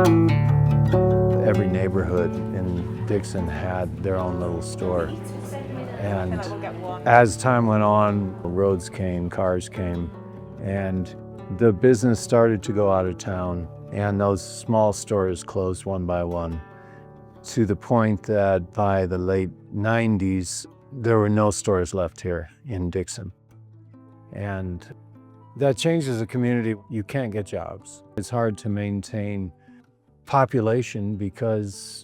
Every neighborhood in Dixon had their own little store. And as time went on, roads came, cars came, and the business started to go out of town, and those small stores closed one by one, to the point that by the late 90s, there were no stores left here in Dixon. And that changes a community. You can't get jobs. It's hard to maintain population because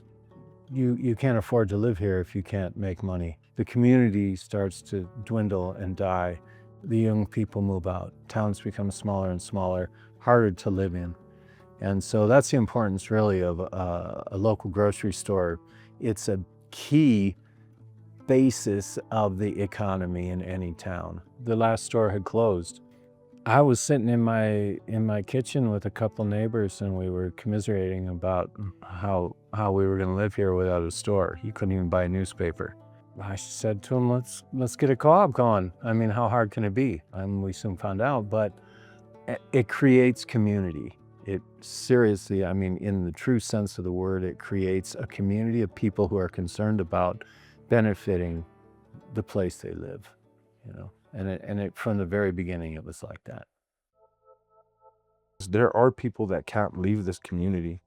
you can't afford to live here if you can't make money. The community starts to dwindle and die. The young people move out. Towns become smaller and smaller, harder to live in. And so that's the importance really of a local grocery store. It's a key basis of the economy in any town. The last store had closed. I was sitting in my kitchen with a couple neighbors, and we were commiserating about how we were going to live here without a store. You couldn't even buy a newspaper. I said to him, let's get a co-op going. I mean, how hard can it be? And we soon found out, but it creates community. It seriously, I mean, in the true sense of the word, it creates a community of people who are concerned about benefiting the place they live, you know. And it from the very beginning, it was like that. There are people that can't leave this community,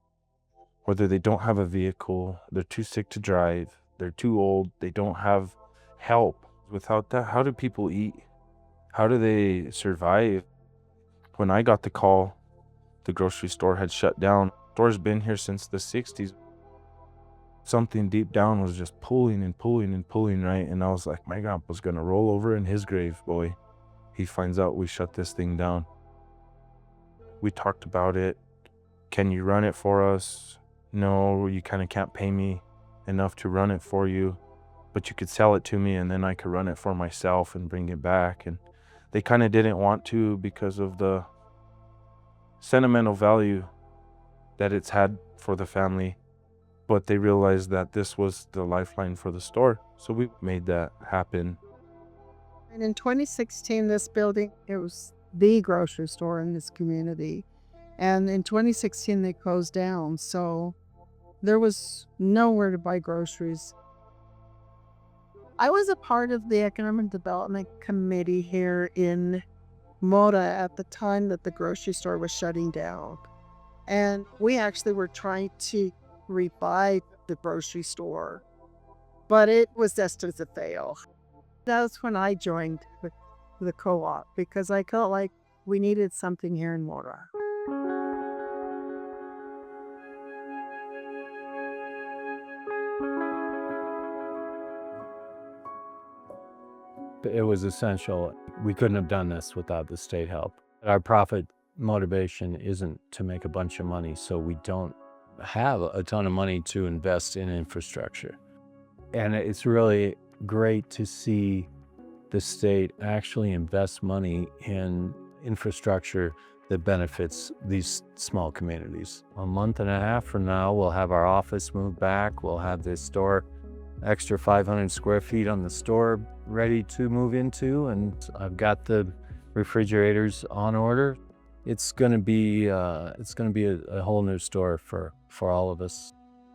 whether they don't have a vehicle, they're too sick to drive, they're too old, they don't have help. Without that, how do people eat? How do they survive? When I got the call, the grocery store had shut down. Store's been here since the 60s. Something deep down was just pulling and pulling and pulling, right? And I was like, my grandpa's gonna roll over in his grave, boy. He finds out we shut this thing down. We talked about it. Can you run it for us? No, you kind of can't pay me enough to run it for you, but you could sell it to me and then I could run it for myself and bring it back. And they kind of didn't want to because of the sentimental value that it's had for the family. But they realized that this was the lifeline for the store. So we made that happen. And in 2016, this building, it was the grocery store in this community. And in 2016, they closed down. So there was nowhere to buy groceries. I was a part of the Economic Development Committee here in Mora at the time that the grocery store was shutting down. And we actually were trying to revive the grocery store, but it was destined to fail. That's when I joined the co-op because I felt like we needed something here in Mora. It was essential. We couldn't have done this without the state help. Our profit motivation isn't to make a bunch of money, so we don't have a ton of money to invest in infrastructure. And it's really great to see the state actually invest money in infrastructure that benefits these small communities. A month and a half from now, we'll have our office moved back. We'll have this store, extra 500 square feet on the store ready to move into. And I've got the refrigerators on order. It's going to be a whole new store for all of us.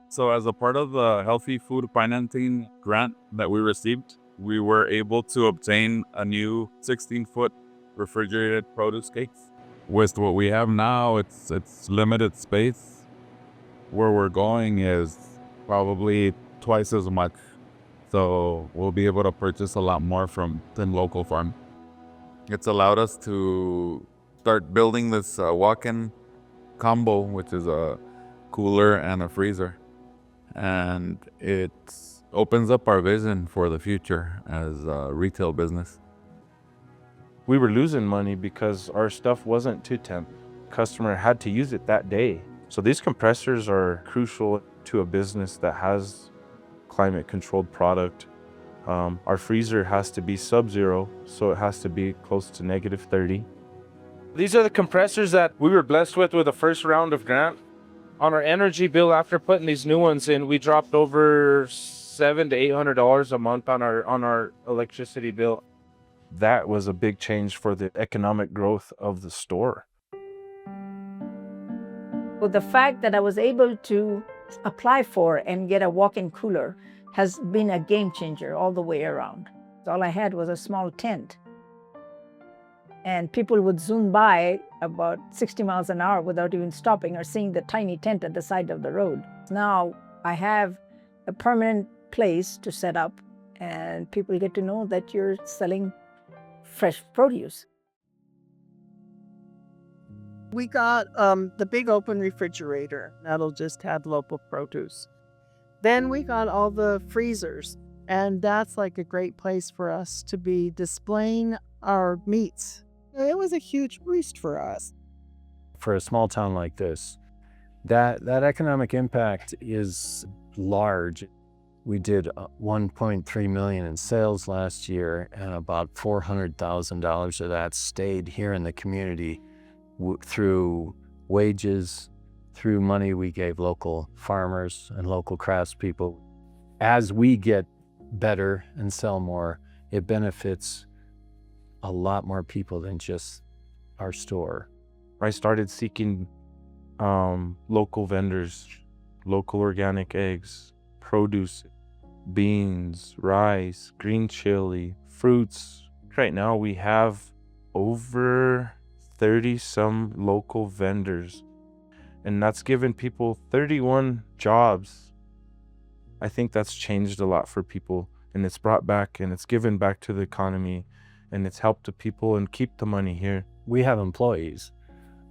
So as a part of the Healthy Food Financing grant that we received, we were able to obtain a new 16-foot refrigerated produce case. With what we have now, it's limited space. Where we're going is probably twice as much. So we'll be able to purchase a lot more from the local farm. It's allowed us to start building this walk-in combo, which is a cooler and a freezer. And it opens up our vision for the future as a retail business. We were losing money because our stuff wasn't to temp. Customer had to use it that day. So these compressors are crucial to a business that has climate controlled product. Our freezer has to be sub-zero, so it has to be close to -30. These are the compressors that we were blessed with the first round of grant. On our energy bill, after putting these new ones in, we dropped over $700 to $800 a month on our electricity bill. That was a big change for the economic growth of the store. But the fact that I was able to apply for and get a walk-in cooler has been a game changer all the way around. All I had was a small tent. And people would zoom by about 60 miles an hour without even stopping or seeing the tiny tent at the side of the road. Now I have a permanent place to set up, and people get to know that you're selling fresh produce. We got the big open refrigerator that'll just have local produce. Then we got all the freezers, and that's like a great place for us to be displaying our meats. It was a huge boost for us. For a small town like this, that economic impact is large. We did 1.3 million in sales last year, and about $400,000 of that stayed here in the community through wages, through money we gave local farmers and local craftspeople. As we get better and sell more, it benefits a lot more people than just our store. I started seeking local vendors, local organic eggs, produce, beans, rice, green chili, fruits. Right now we have over 30 some local vendors, and that's given people 31 jobs. I think that's changed a lot for people, and it's brought back and it's given back to the economy, and it's helped the people and keep the money here. We have employees,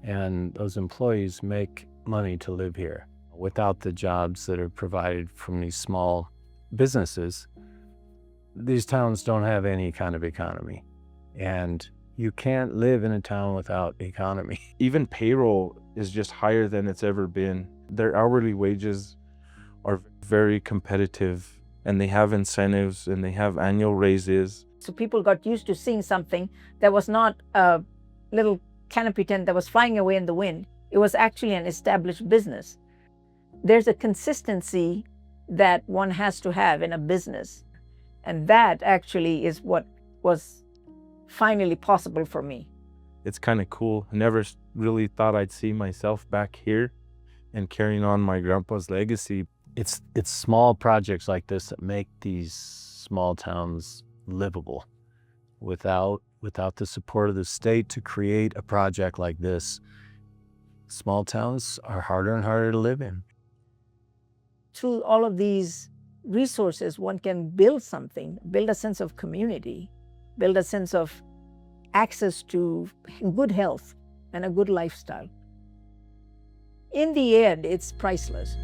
and those employees make money to live here. Without the jobs that are provided from these small businesses, these towns don't have any kind of economy. And you can't live in a town without economy. Even payroll is just higher than it's ever been. Their hourly wages are very competitive, and they have incentives and they have annual raises. So people got used to seeing something that was not a little canopy tent that was flying away in the wind. It was actually an established business. There's a consistency that one has to have in a business. And that actually is what was finally possible for me. It's kind of cool. I never really thought I'd see myself back here and carrying on my grandpa's legacy. It's small projects like this that make these small towns livable. Without the support of the state to create a project like this, small towns are harder and harder to live in. Through all of these resources, one can build something, build a sense of community, build a sense of access to good health and a good lifestyle. In the end, it's priceless.